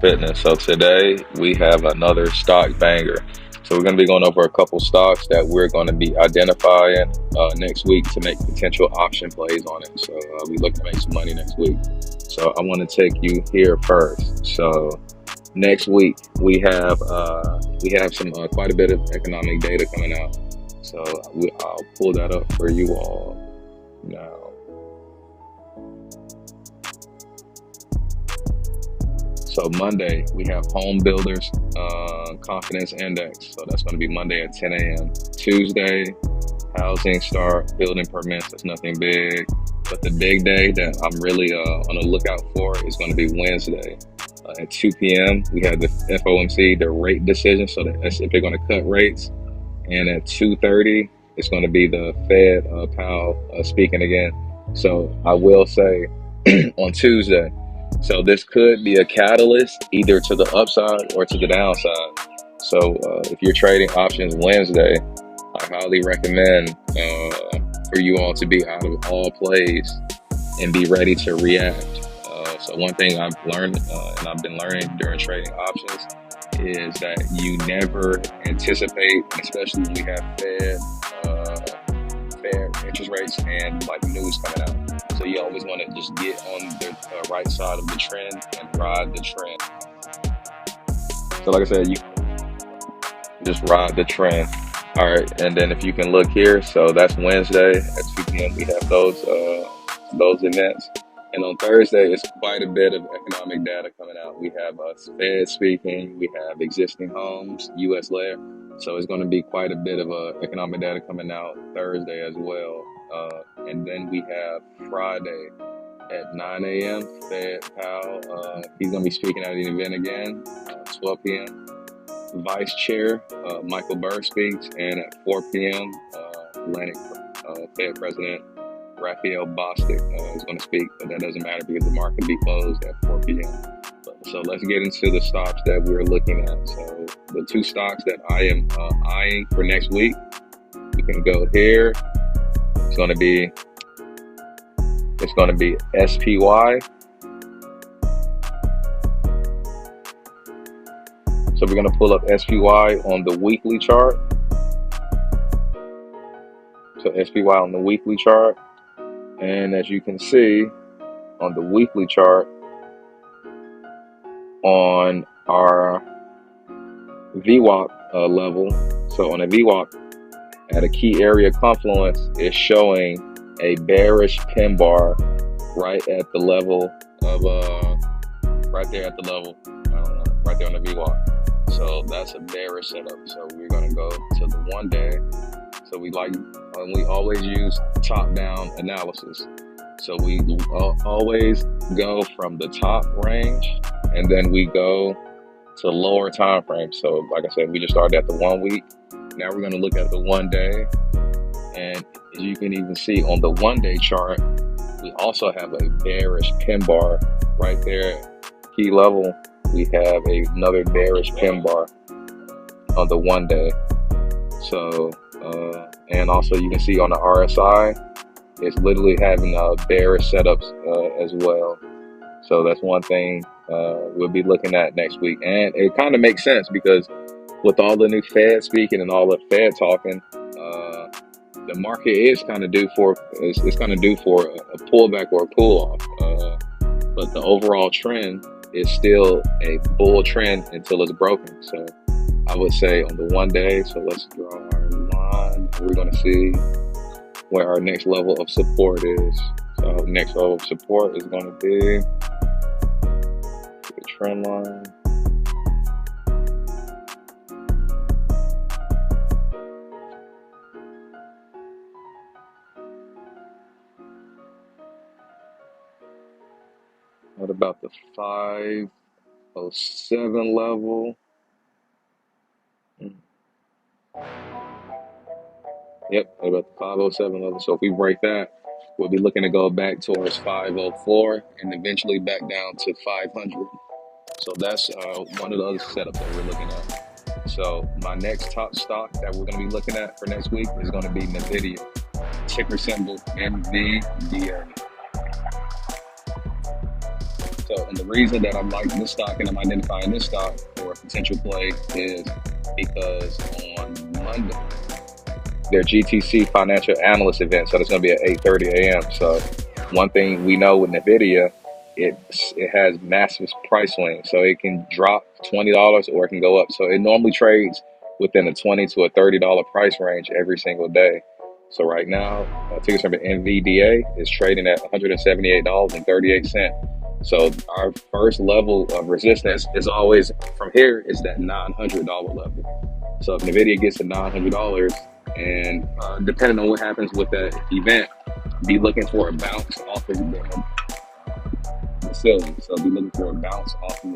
Fitness. So today we have another stock banger. So we're going to be going over a couple stocks that we're going to be identifying next week to make potential option plays on it. So we look to make some money next week. So I want to take you here first. So next week we have some quite a bit of economic data coming out. So I'll pull that up for you all now. So Monday, we have Home Builders Confidence Index. So that's going to be Monday at 10 a.m. Tuesday, housing start, building permits. That's nothing big. But the big day that I'm really on the lookout for is going to be Wednesday. At 2 p.m., we have the FOMC, the rate decision. So that's if they're going to cut rates. And at 2:30, it's going to be the Fed Powell speaking again. So I will say on Tuesday, so this could be a catalyst either to the upside or to the downside. So if you're trading options Wednesday, I highly recommend for you all to be out of all plays and be ready to react. So one thing I've learned and I've been learning during trading options is that you never anticipate, especially when we have Fed interest rates and like news coming out. So you always want to just get on the right side of the trend and ride the trend. So like I said, you just ride the trend. All right, and then if you can look here, so that's Wednesday at 2 p.m. We have those events. And on Thursday, it's quite a bit of economic data coming out. We have Fed speaking, we have existing homes, U.S. led. So it's going to be quite a bit of economic data coming out Thursday as well. And then we have Friday at 9 a.m. Fed Powell. He's going to be speaking at an event again, 12 p.m. Vice Chair Michael Burr speaks, and at 4 p.m. Atlantic Fed President Raphael Bostic is going to speak, but that doesn't matter because the market will be closed at 4 p.m. So let's get into the stocks that we're looking at. So the two stocks that I am eyeing for next week, you can go here. It's going to be SPY. So we're going to pull up SPY on the weekly chart. So SPY on the weekly chart. And as you can see on the weekly chart, on our VWAP level, so on a VWAP at a key area confluence, is showing a bearish pin bar right at the level of right there on the VWAP. So that's a bearish setup. So we're gonna go to the 1 day. So we always use top-down analysis. So we always go from the top range and then we go to lower time frame. So like I said, we just started at the 1 week. Now we're going to look at the 1 day. And as you can even see on the 1 day chart, we also have a bearish pin bar right there. Key level, we have another bearish pin bar on the 1 day. So, and also you can see on the RSI, it's literally having bearish setups as well. So that's one thing we'll be looking at next week. And it kind of makes sense because with all the new Fed speaking and all the Fed talking, the market is kind of due for a pullback or a cool off. But the overall trend is still a bull trend until it's broken. So I would say on the 1 day, so let's draw our line. We're going to see where our next level of support is. So next level of support is going to be the trend line. What about the 507 level? Yep, about the 507 level. So if we break that, we'll be looking to go back towards 504 and eventually back down to 500. So that's one of the other setups that we're looking at. So my next top stock that we're going to be looking at for next week is going to be NVIDIA, ticker symbol NVDA. So So, and the reason that I'm liking this stock and I'm identifying this stock for a potential play is because on Monday, their GTC financial analyst event, so it's going to be at 8:30 a.m. So one thing we know with NVIDIA, it has massive price swings, so it can drop $20 or it can go up. So it normally trades within a $20 to a $30 price range every single day. So right now, ticker symbol NVDA is trading at $178.38. So our first level of resistance is always from here is that $900 level. So if NVIDIA gets to $900, and depending on what happens with that event, be looking for a bounce off of the ceiling. So be looking for a bounce off of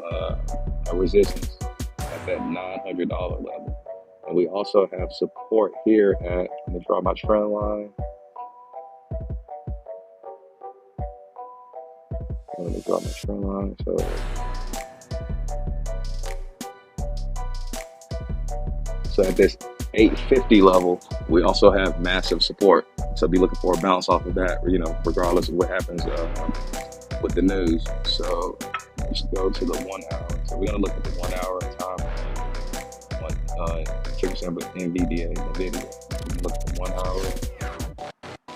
a resistance at that $900 level. And we also have support here at, let me draw my trend line. Let me draw my trend line. So at this 850 level, we also have massive support. So be looking for a bounce off of that, regardless of what happens with the news. So let's go to the 1 hour. So we're gonna look at the 1 hour time on ticker symbol NVDA. We look at the 1 hour,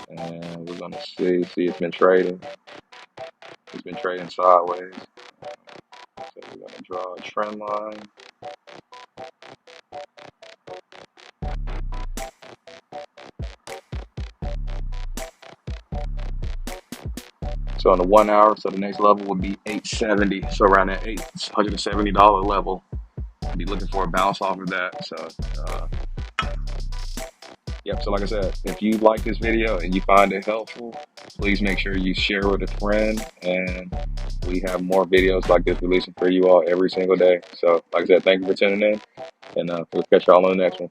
and we're gonna see it's been trading. It's been trading sideways. So we're gonna draw a trend line. So on the 1 hour, so the next level would be 870. So around that $870 level, be looking for a bounce off of that. So, yep. So like I said, if you like this video and you find it helpful, please make sure you share with a friend. And we have more videos like this releasing for you all every single day. So like I said, thank you for tuning in, and we'll catch y'all on the next one.